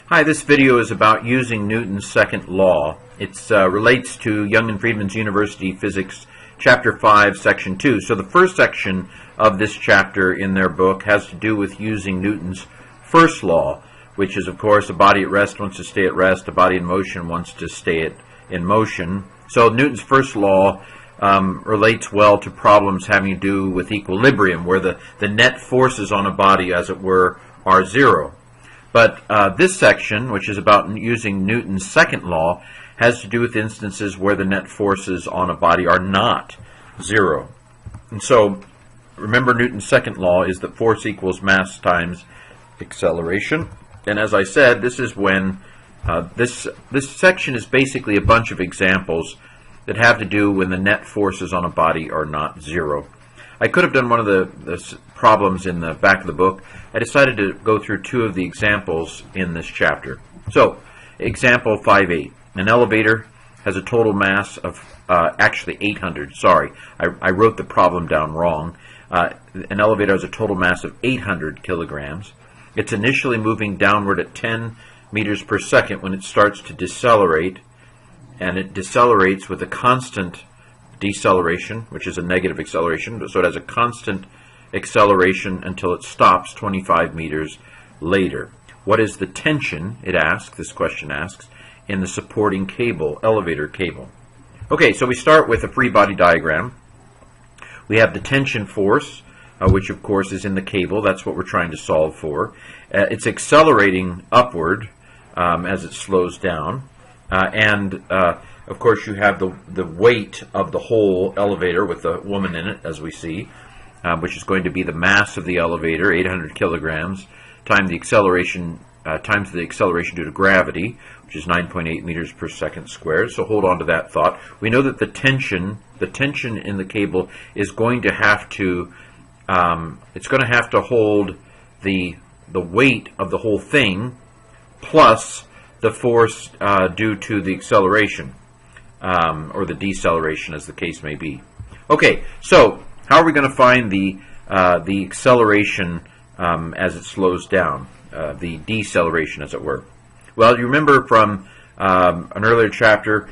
Hi, this video is about using Newton's second law. It relates to Young and Freedman's University Physics, Chapter 5, Section 2. So the first section of this chapter in their book has to do with using Newton's first law, which is, of course, a body at rest wants to stay at rest, a body in motion wants to stay in motion. So Newton's first law relates well to problems having to do with equilibrium, where the net forces on a body, as it were, are zero. But this section, which is about using Newton's second law, has to do with instances where the net forces on a body are not zero. And so, remember, Newton's second law is that force equals mass times acceleration. And as I said, this is when this section is basically a bunch of examples that have to do when the net forces on a body are not zero. I could have done one of the problems in the back of the book. I decided to go through two of the examples in this chapter. So, example 5.8. An elevator has a total mass of, actually 800, sorry. I wrote the problem down wrong. An elevator has a total mass of 800 kilograms. It's initially moving downward at 10 meters per second when it starts to decelerate, and it decelerates with a constant deceleration, which is a negative acceleration, so it has a constant acceleration until it stops 25 meters later. What is the tension, it asks, this question asks, in the supporting cable, elevator cable? Okay, so we start with a free body diagram. We have the tension force, which of course is in the cable. That's what we're trying to solve for. It's accelerating upward as it slows down, of course, you have the weight of the whole elevator with the woman in it, as we see, which is going to be the mass of the elevator, 800 kilograms, times the acceleration due to gravity, which is 9.8 meters per second squared. So hold on to that thought. We know that the tension in the cable is going to have to, it's going to have to hold the weight of the whole thing plus the force due to the acceleration. Or the deceleration, as the case may be. Okay, so how are we going to find the acceleration as it slows down, the deceleration, as it were? Well, you remember from an earlier chapter,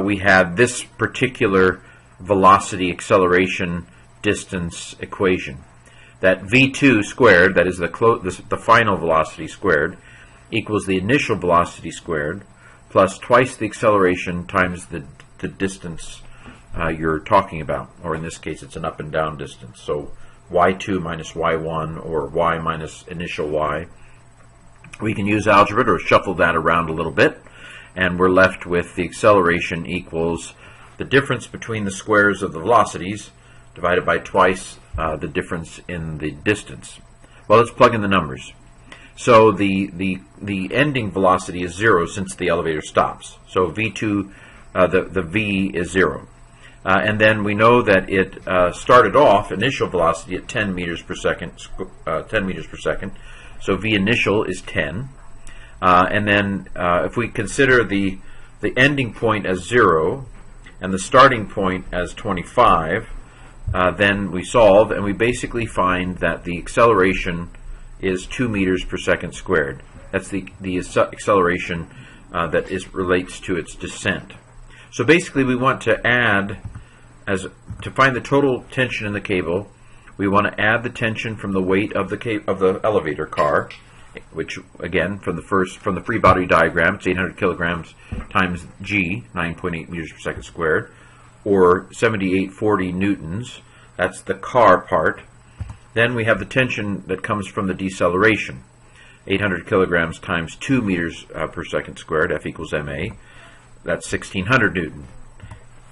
we had this particular velocity acceleration distance equation. That v2 squared, that is the final velocity squared, equals the initial velocity squared, plus twice the acceleration times the distance you're talking about, or in this case it's an up and down distance. So y2 minus y1, or y minus initial y. We can use algebra to shuffle that around a little bit, and we're left with the acceleration equals the difference between the squares of the velocities divided by twice the difference in the distance. Well, let's plug in the numbers. So the ending velocity is 0 since the elevator stops. So v2, the v is 0. And then we know that it started off, initial velocity, at 10 meters per second. So v initial is 10. And then if we consider the ending point as 0 and the starting point as 25, then we solve, and we basically find that the acceleration is 2 meters per second squared. That's the acceleration that relates to its descent. So basically, we want to add, to find the total tension in the cable, we want to add the tension from the weight of the elevator car, which again from the free body diagram, it's 800 kilograms times g, 9.8 meters per second squared, or 7840 newtons. That's the car part. Then we have the tension that comes from the deceleration, 800 kilograms times 2 meters per second squared, F equals ma. That's 1600 newton.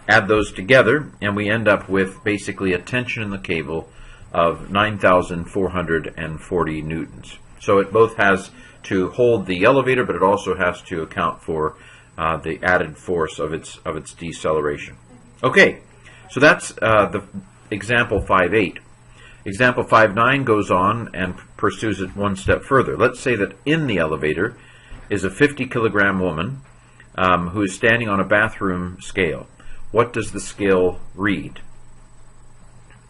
Add those together, and we end up with basically a tension in the cable of 9,440 newtons. So it both has to hold the elevator, but it also has to account for the added force of its deceleration. Okay, so that's the example 5.8. Example 5.9 goes on and pursues it one step further. Let's say that in the elevator is a 50-kilogram woman who is standing on a bathroom scale. What does the scale read?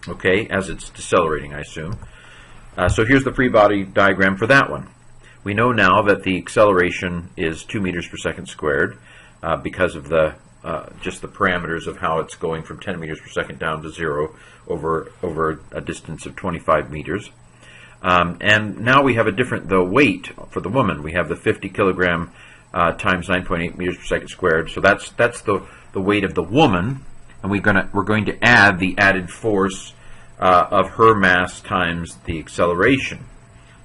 Okay, as it's decelerating, I assume. So here's the free body diagram for that one. We know now that the acceleration is 2 meters per second squared because of the just the parameters of how it's going from 10 meters per second down to 0 over a distance of 25 meters. And now we have a different weight for the woman. We have the 50 kilogram times 9.8 meters per second squared. So that's the weight of the woman, and we're going to add the added force of her mass times the acceleration.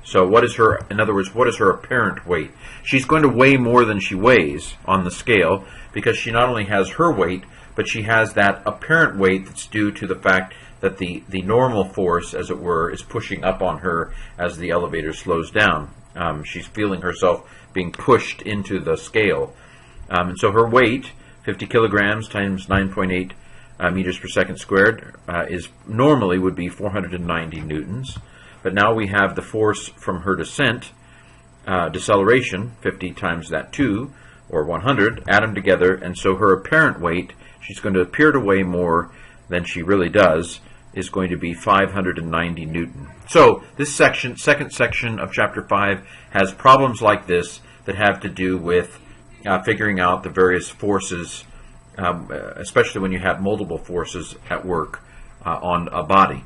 So what is her, in other words, what is her apparent weight? She's going to weigh more than she weighs on the scale because she not only has her weight, but she has that apparent weight that's due to the fact that the normal force, as it were, is pushing up on her as the elevator slows down. She's feeling herself being pushed into the scale. And so her weight, 50 kilograms times 9.8 meters per second squared, is normally would be 490 newtons. But now we have the force from her descent, deceleration, 50 times that 2, or 100, add them together, and so her apparent weight, she's going to appear to weigh more than she really does, is going to be 590 newton. So this second section of Chapter 5 has problems like this that have to do with figuring out the various forces, especially when you have multiple forces at work on a body.